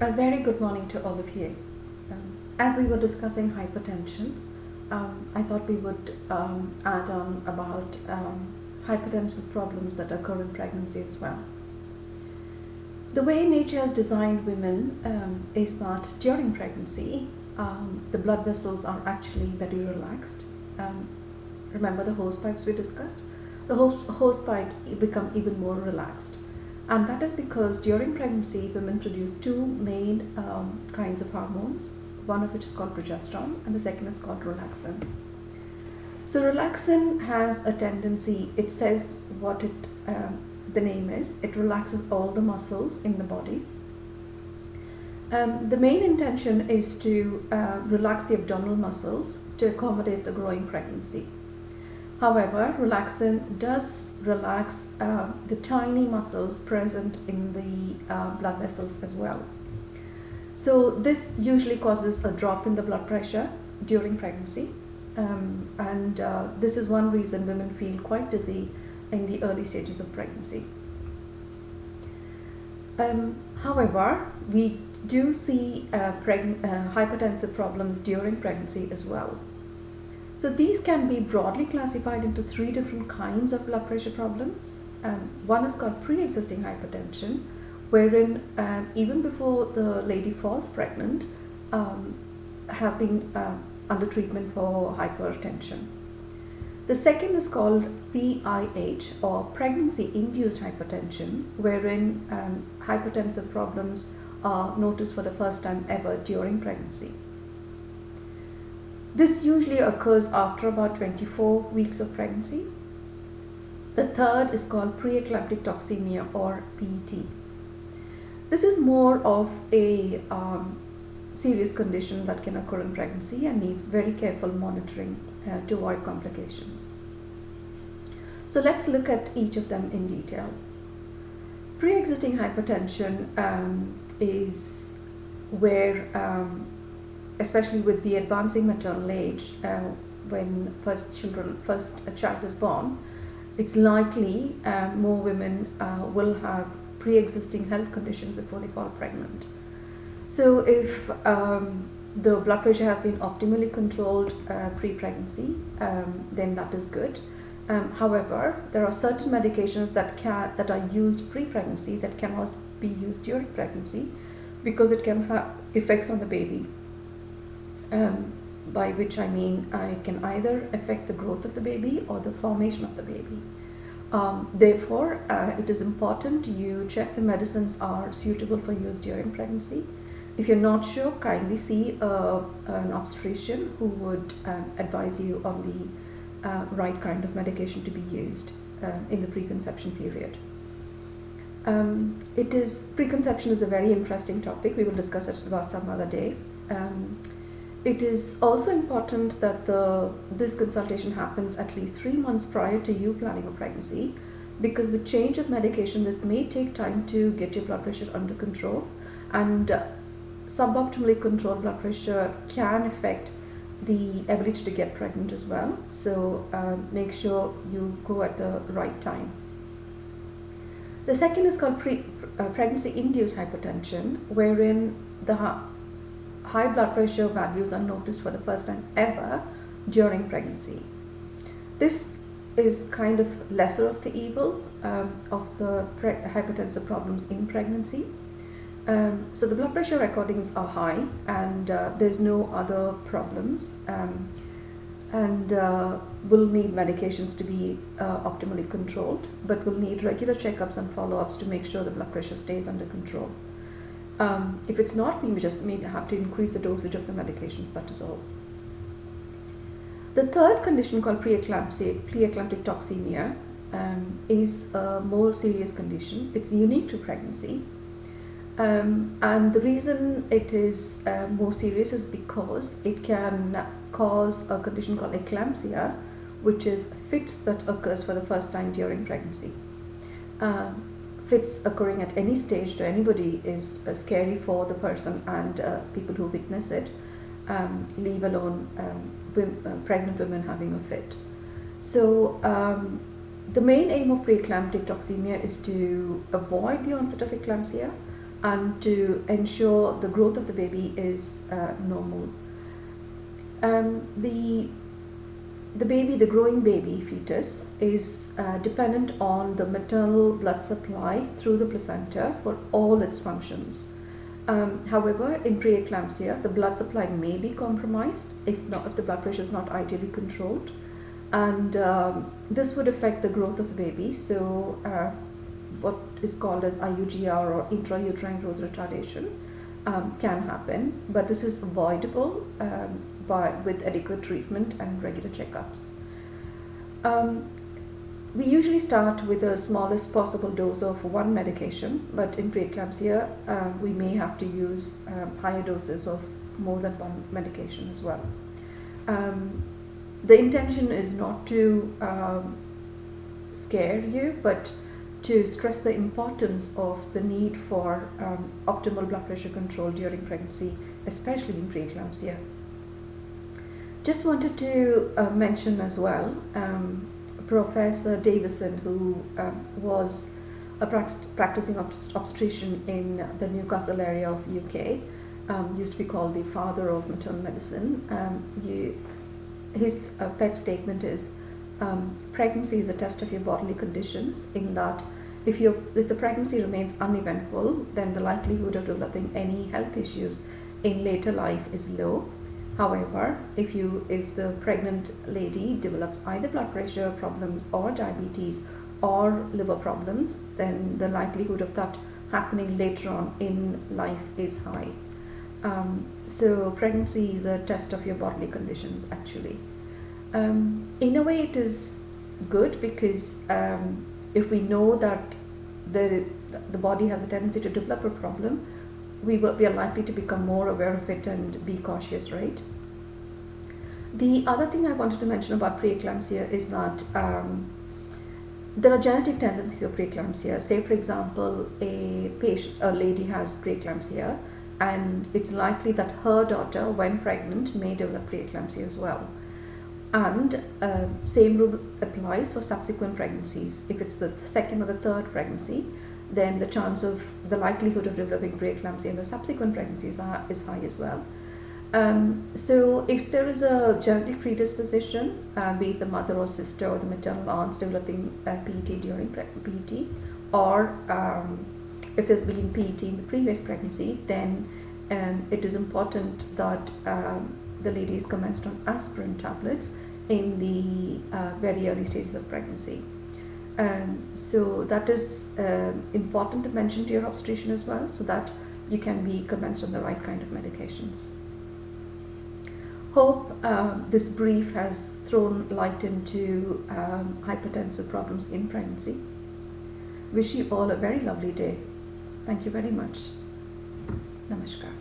A very good morning to all of you. As we were discussing hypertension, I thought we would add on about hypertensive problems that occur in pregnancy as well. The way nature has designed women is that during pregnancy, the blood vessels are actually very relaxed. Remember the hose pipes we discussed? The hose pipes become even more relaxed. And that is because during pregnancy, women produce two main kinds of hormones, one of which is called progesterone and the second is called relaxin. So relaxin has a tendency, it says what the name is, it relaxes all the muscles in the body. The main intention is to relax the abdominal muscles to accommodate the growing pregnancy. However, relaxin does relax the tiny muscles present in the blood vessels as well. So this usually causes a drop in the blood pressure during pregnancy, and this is one reason women feel quite dizzy in the early stages of pregnancy. However, we do see hypertensive problems during pregnancy as well. So these can be broadly classified into three different kinds of blood pressure problems. One is called pre-existing hypertension, wherein even before the lady falls pregnant, has been under treatment for hypertension. The second is called PIH, or pregnancy-induced hypertension, wherein hypertensive problems are noticed for the first time ever during pregnancy. This usually occurs after about 24 weeks of pregnancy. The third is called preeclamptic toxemia, or PET. This is more of a serious condition that can occur in pregnancy and needs very careful monitoring to avoid complications. So let's look at each of them in detail. Pre-existing hypertension is where especially with the advancing maternal age, when first a child is born, it's likely more women will have pre-existing health conditions before they fall pregnant. So if the blood pressure has been optimally controlled pre-pregnancy, then that is good. However, there are certain medications that are used pre-pregnancy that cannot be used during pregnancy because it can have effects on the baby. By which I mean it can either affect the growth of the baby or the formation of the baby. Therefore, it is important you check the medicines are suitable for use during pregnancy. If you're not sure, kindly see an obstetrician who would advise you on the right kind of medication to be used in the preconception period. Preconception is a very interesting topic. We will discuss it about some other day. It is also important that this consultation happens at least 3 months prior to you planning a pregnancy, because with change of medication it may take time to get your blood pressure under control, and suboptimally controlled blood pressure can affect the ability to get pregnant as well. So make sure you go at the right time. The second is called pregnancy-induced hypertension, wherein the high blood pressure values are noticed for the first time ever during pregnancy. This is kind of lesser of the evil of the hypertensive problems in pregnancy. So the blood pressure recordings are high and there's no other problems, and will need medications to be optimally controlled, but will need regular checkups and follow-ups to make sure the blood pressure stays under control. If it's not, we just may have to increase the dosage of the medications, that is all. The third condition, called preeclamptic toxemia, is a more serious condition. It's unique to pregnancy. And the reason it is more serious is because it can cause a condition called eclampsia, which is fits that occurs for the first time during pregnancy. Fits occurring at any stage to anybody is scary for the person and people who witness it, leave alone pregnant women having a fit. So the main aim of preeclamptic toxemia is to avoid the onset of eclampsia and to ensure the growth of the baby is normal. The growing baby fetus is dependent on the maternal blood supply through the placenta for all its functions. However, in preeclampsia, the blood supply may be compromised if the blood pressure is not ideally controlled, and this would affect the growth of the baby. So, what is called as IUGR, or intrauterine growth retardation, can happen, but this is avoidable with adequate treatment and regular checkups. We usually start with the smallest possible dose of one medication, but in preeclampsia, we may have to use higher doses of more than one medication as well. The intention is not to scare you, but to stress the importance of the need for optimal blood pressure control during pregnancy, especially in preeclampsia. Just wanted to mention as well, Professor Davison, who was a practicing obstetrician in the Newcastle area of UK, used to be called the father of maternal medicine. His pet statement is, pregnancy is a test of your bodily conditions, in that if the pregnancy remains uneventful, then the likelihood of developing any health issues in later life is low. However, if the pregnant lady develops either blood pressure problems or diabetes or liver problems, then the likelihood of that happening later on in life is high. So pregnancy is a test of your bodily conditions, actually. In a way, it is good because if we know that the body has a tendency to develop a problem, we are likely to become more aware of it and be cautious, right? The other thing I wanted to mention about preeclampsia is that there are genetic tendencies of preeclampsia. Say, for example, a lady has preeclampsia, and it's likely that her daughter, when pregnant, may develop preeclampsia as well. And same rule applies for subsequent pregnancies. If it's the second or the third pregnancy, then the likelihood of developing preeclampsia in the subsequent pregnancies is high as well. So if there is a genetic predisposition, be it the mother or sister or the maternal aunts developing PET during PET, or if there's been PET in the previous pregnancy, then it is important that the lady is commenced on aspirin tablets in the very early stages of pregnancy. So that is important to mention to your obstetrician as well, so that you can be commenced on the right kind of medications. Hope this brief has thrown light into hypertensive problems in pregnancy. Wish you all a very lovely day. Thank you very much. Namaskar.